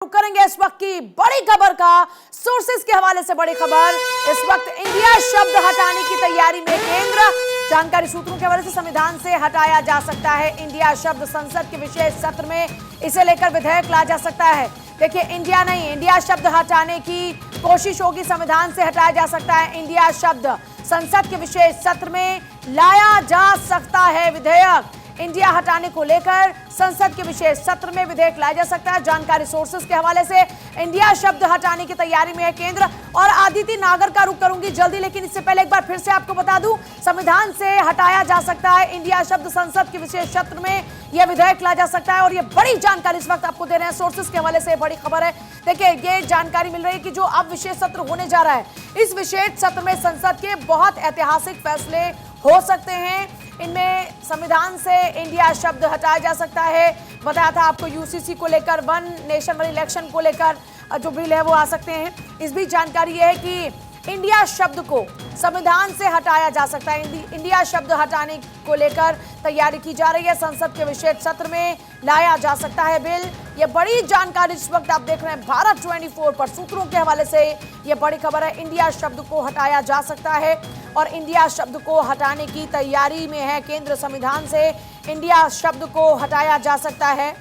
करेंगे इस वक्त की बड़ी खबर का सोर्सेस के हवाले से। बड़ी खबर इस वक्त इंडिया शब्द हटाने की तैयारी में केंद्र। जानकारी सूत्रों के हवाले से संविधान से हटाया जा सकता है इंडिया शब्द। संसद के विशेष सत्र में इसे लेकर विधेयक ला जा सकता है। देखिए, इंडिया नहीं, इंडिया शब्द हटाने की कोशिश होगी। संविधान से हटाया जा सकता है इंडिया शब्द। संसद के विशेष सत्र में लाया जा सकता है विधेयक। इंडिया हटाने को लेकर संसद के विशेष सत्र में विधेयक लाया जा सकता है। जानकारी सोर्सेस के हवाले से इंडिया शब्द हटाने की तैयारी में है केंद्र। और आदिति नागर का रुख करूंगी जल्दी, लेकिन इससे पहले एक बार फिर से आपको बता दूं, संविधान से हटाया जा सकता है इंडिया शब्द। संसद के विशेष सत्र में यह विधेयक लाया जा सकता है और यह बड़ी जानकारी इस वक्त आपको दे रहे हैं सोर्सेस के हवाले से। बड़ी खबर है। देखिए, ये जानकारी मिल रही है कि जो अब विशेष सत्र होने जा रहा है, इस विशेष सत्र में संसद के बहुत ऐतिहासिक फैसले हो सकते हैं। इनमें संविधान से इंडिया शब्द हटाया जा सकता है। बताया था आपको यूसीसी को लेकर, वन नेशन वन इलेक्शन को लेकर जो बिल है वो आ सकते हैं। इस भी जानकारी यह है कि इंडिया शब्द को संविधान से हटाया जा सकता है। इंडिया शब्द हटाने को लेकर तैयारी की जा रही है। संसद के विशेष सत्र में लाया जा सकता है बिल। ये बड़ी जानकारी इस वक्त आप देख रहे हैं भारत 24 पर। सूत्रों के हवाले से ये बड़ी खबर है। इंडिया शब्द को हटाया जा सकता है और इंडिया शब्द को हटाने की तैयारी में है केंद्र। संविधान से इंडिया शब्द को हटाया जा सकता है।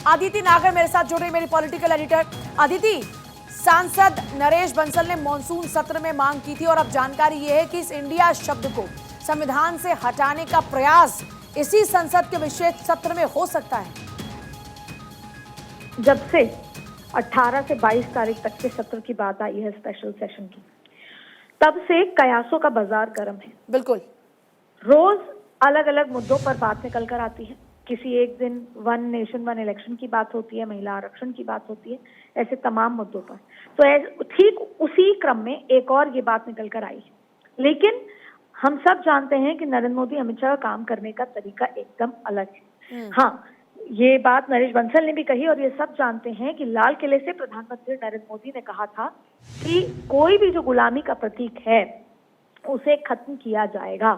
आदिति नागर मेरे साथ जुड़ रही, मेरी पॉलिटिकल एडिटर। आदिति, सांसद नरेश बंसल ने मॉनसून सत्र में मांग की थी और अब जानकारी यह है कि इस इंडिया शब्द को संविधान से हटाने का प्रयास इसी संसद के विशेष सत्र में हो सकता है। जब से 18 से 22 तारीख तक के सत्र की बात आई है स्पेशल सेशन की, तब से कयासों का बाजार गर्म है। बिल्कुल, रोज अलग अलग मुद्दों पर बात निकल कर आती है। किसी एक दिन वन नेशन वन इलेक्शन की बात होती है, महिला आरक्षण की बात होती है, ऐसे तमाम मुद्दों पर। तो ठीक उसी क्रम में एक और ये बात निकल कर आई है। लेकिन हम सब जानते हैं कि नरेंद्र मोदी अमित शाह का काम करने का तरीका एकदम अलग है। हाँ, ये बात नरेश बंसल ने भी कही और ये सब जानते हैं कि लाल किले से प्रधानमंत्री नरेंद्र मोदी ने कहा था कि कोई भी जो गुलामी का प्रतीक है उसे खत्म किया जाएगा।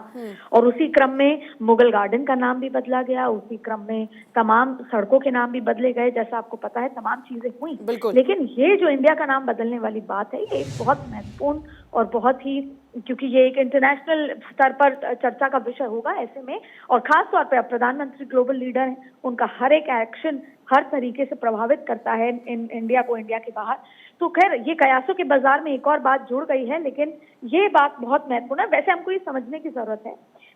और उसी क्रम में मुगल गार्डन का नाम भी बदला गया, उसी क्रम में तमाम सड़कों के नाम भी बदले गए। जैसा आपको पता है तमाम चीजें हुई। लेकिन ये जो इंडिया का नाम बदलने वाली बात है, ये एक बहुत महत्वपूर्ण और बहुत ही, क्योंकि ये एक इंटरनेशनल स्तर पर चर्चा का विषय होगा ऐसे में, और खास तौर पर प्रधानमंत्री ग्लोबल लीडर हैं, उनका हर एक एक्शन हर तरीके से प्रभावित करता है इंडिया को, इंडिया के बाहर। तो खैर, ये कयासों के बाजार में एक और बात जुड़ गई है, लेकिन ये बात बहुत महत्वपूर्ण है। वैसे हमको ये समझने की जरूरत है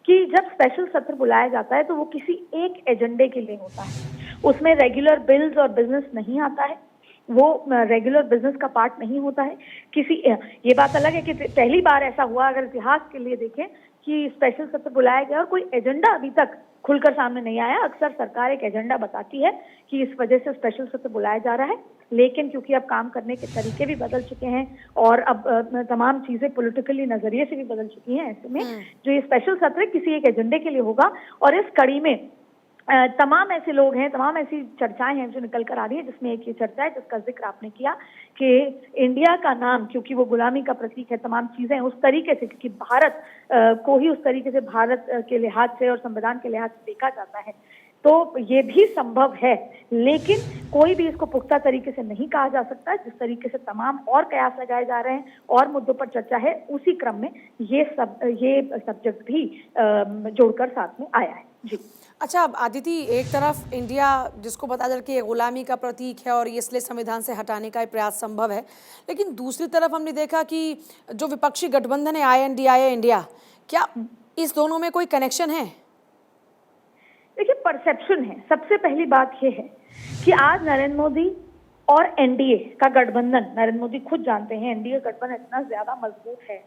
कि जब स्पेशल सत्र बुलाया जाता है तो वो किसी एक एजेंडे के लिए होता है। उसमें रेगुलर बिल्स और बिजनेस नहीं आता है, वो रेगुलर बिजनेस का पार्ट नहीं होता है। ये बात अलग है कि पहली बार ऐसा हुआ, अगर इतिहास के लिए देखें, कि स्पेशल सत्र बुलाया गया और कोई एजेंडा अभी तक खुलकर सामने नहीं आया। अक्सर सरकार एक एजेंडा बताती है कि इस वजह से स्पेशल सत्र बुलाया जा रहा है, लेकिन क्योंकि अब काम करने के तरीके भी बदल चुके हैं और अब तमाम चीजें पॉलिटिकली नजरिए से भी बदल चुकी हैं, ऐसे में जो ये स्पेशल सत्र है किसी एक एजेंडे के लिए होगा। और इस कड़ी में तमाम ऐसे लोग हैं, तमाम ऐसी चर्चाएं हैं जो निकल कर आ रही है, जिसमें एक ये चर्चा है जिसका जिक्र आपने किया कि इंडिया का नाम, क्योंकि वो गुलामी का प्रतीक है, तमाम चीजें उस तरीके से, क्योंकि भारत को ही उस तरीके से भारत के लिहाज से और संविधान के लिहाज से देखा जाता है, तो ये भी संभव है। लेकिन कोई भी इसको पुख्ता तरीके से नहीं कहा जा सकता। जिस तरीके से तमाम और कयास लगाए जा रहे हैं और मुद्दों पर चर्चा है, उसी क्रम में ये सब्जेक्ट भी जोड़कर साथ में आया है। जी अच्छा, आदिति, एक तरफ इंडिया जिसको पता चल कि गुलामी का प्रतीक है और इसलिए संविधान से हटाने का प्रयास संभव है, लेकिन दूसरी तरफ हमने देखा कि जो विपक्षी गठबंधन है INDIA इंडिया, क्या इस दोनों में कोई कनेक्शन है? देखिए, परसेप्शन है। सबसे पहली बात यह है कि आज नरेंद्र मोदी और एनडीए का गठबंधन, नरेंद्र मोदी खुद जानते हैं एनडीए गठबंधन इतना ज्यादा मजबूत है,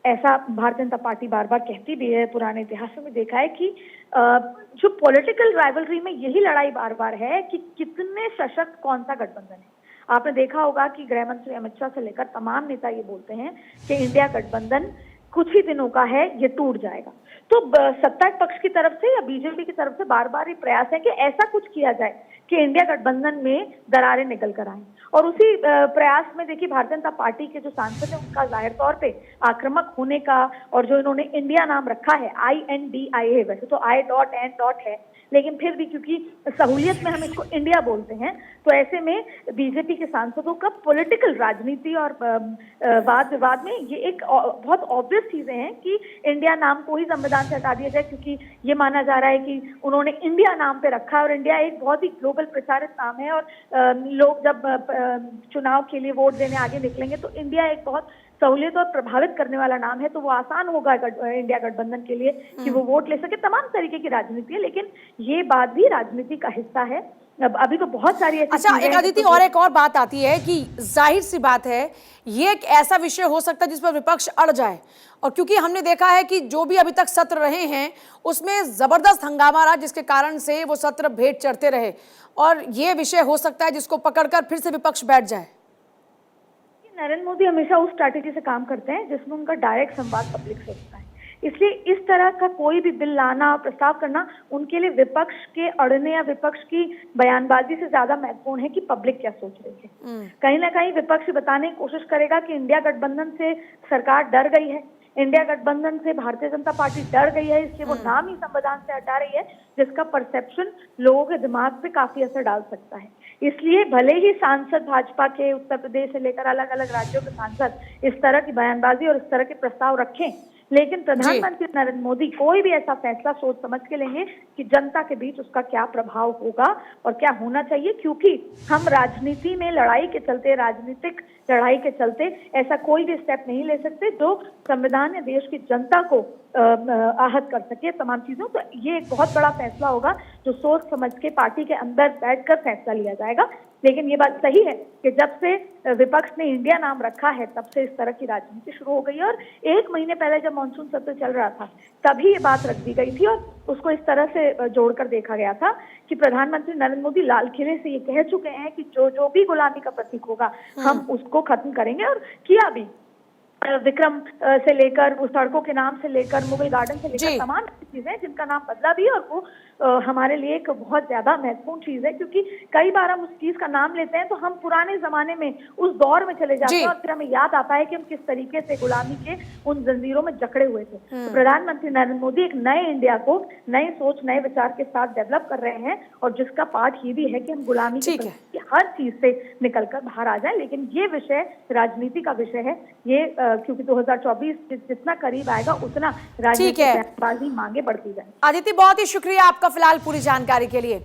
ऐसा भारतीय जनता पार्टी बार बार कहती भी है। पुराने इतिहास में देखा है कि जो पॉलिटिकल राइवलरी में यही लड़ाई बार बार है कि कितने सशक्त कौन सा गठबंधन है। आपने देखा होगा कि गृह मंत्री अमित शाह से लेकर तमाम नेता ये बोलते हैं कि इंडिया गठबंधन कुछ ही दिनों का है, ये टूट जाएगा। तो सत्ता पक्ष की तरफ से या बीजेपी की तरफ से बार बार ये प्रयास है कि ऐसा कुछ किया जाए कि इंडिया गठबंधन में दरारें निकल कर आएं। और उसी प्रयास में देखिए, भारतीय जनता पार्टी के जो सांसद हैं उनका जाहिर तौर पे आक्रामक होने का, और जो इन्होंने इंडिया नाम रखा है INDIA, वैसे तो I.N. है, लेकिन फिर भी क्योंकि सहूलियत में हम इसको इंडिया बोलते हैं, तो ऐसे में बीजेपी के सांसदों का पॉलिटिकल राजनीति और वाद विवाद में ये एक बहुत ऑब्वियस चीजें हैं कि इंडिया नाम को ही संविधान से हटा दिया जाए, क्योंकि ये माना जा रहा है कि उन्होंने इंडिया नाम पे रखा है और इंडिया एक बहुत ही ग्लोबल प्रचारित नाम है, और लोग जब चुनाव के लिए वोट देने आगे निकलेंगे तो इंडिया एक बहुत सहूलियत और प्रभावित करने वाला नाम है, तो वो आसान होगा इंडिया गठबंधन के लिए कि वो वोट ले सके। तमाम तरीके की राजनीति है, लेकिन ये बात भी राजनीति का हिस्सा है। अब अभी तो बहुत सारी ऐसी अच्छा, एक अदिति और एक और बात आती है कि जाहिर सी बात है ये एक ऐसा विषय हो सकता है जिस पर विपक्ष अड़ जाए, और क्योंकि हमने देखा है कि जो भी अभी तक सत्र रहे हैं उसमें जबरदस्त हंगामा रहा, जिसके कारण से वो सत्र भेंट चढ़ते रहे, और ये विषय हो सकता है जिसको पकड़कर फिर से विपक्ष बैठ जाए। नरेंद्र मोदी हमेशा उस स्ट्रैटेजी से काम करते हैं जिसमें उनका डायरेक्ट संवाद पब्लिक से होता है, इसलिए इस तरह का कोई भी बिल लाना, प्रस्ताव करना उनके लिए विपक्ष के अड़ने या विपक्ष की बयानबाजी से ज्यादा महत्वपूर्ण है कि पब्लिक क्या सोच रही है। कहीं ना कहीं विपक्ष बताने की कोशिश करेगा कि इंडिया गठबंधन से सरकार डर गई है, इंडिया गठबंधन से भारतीय जनता पार्टी डर गई है, इसलिए वो नाम ही संविधान से हटा रही है, जिसका परसेप्शन लोगों के दिमाग पे काफी असर डाल सकता है। इसलिए भले ही सांसद भाजपा के उत्तर प्रदेश से लेकर अलग अलग राज्यों के सांसद इस तरह की बयानबाजी और इस तरह के प्रस्ताव रखें, लेकिन प्रधानमंत्री नरेंद्र मोदी कोई भी ऐसा फैसला सोच समझ के लेंगे कि जनता के बीच उसका क्या प्रभाव होगा और क्या होना चाहिए, क्योंकि हम राजनीति में लड़ाई के चलते, राजनीतिक लड़ाई के चलते ऐसा कोई भी स्टेप नहीं ले सकते जो संविधान या देश की जनता को आहत कर सके तमाम चीजों। तो ये एक बहुत बड़ा फैसला होगा जो सोच समझ के पार्टी के अंदर बैठकर फैसला लिया जाएगा। लेकिन ये बात सही है कि जब से विपक्ष ने इंडिया नाम रखा है तब से इस तरह की राजनीति शुरू हो गई है, और एक महीने पहले जब मानसून सत्र चल रहा था तभी ये बात रख दी गई थी और उसको इस तरह से जोड़कर देखा गया था कि प्रधानमंत्री नरेंद्र मोदी लाल किले से ये कह चुके हैं कि जो भी गुलामी का प्रतीक होगा हम उसको खत्म करेंगे, और किया भी। विक्रम से लेकर उस सड़कों के नाम से लेकर मुगल गार्डन से लेकर तमाम चीजें जिनका नाम बदला भी, और वो हमारे लिए एक बहुत ज्यादा महत्वपूर्ण चीज है, क्योंकि कई बार हम उस चीज का नाम लेते हैं तो हम पुराने जमाने में उस दौर में चले जाते हैं और फिर हमें याद आता है कि हम किस तरीके से गुलामी के उन जंजीरों में जकड़े हुए थे। तो प्रधानमंत्री नरेंद्र मोदी एक नए इंडिया को नई सोच, नए विचार के साथ डेवलप कर रहे हैं, और जिसका पार्ट ये भी है कि हम गुलामी की हर चीज से निकलकर बाहर आ जाए। लेकिन ये विषय राजनीति का विषय है, ये क्योंकि 2024 जितना करीब आएगा उतना राजनीतिक मांगे बढ़ती जाए। अदिति, बहुत ही शुक्रिया आपका फिलहाल पूरी जानकारी के लिए।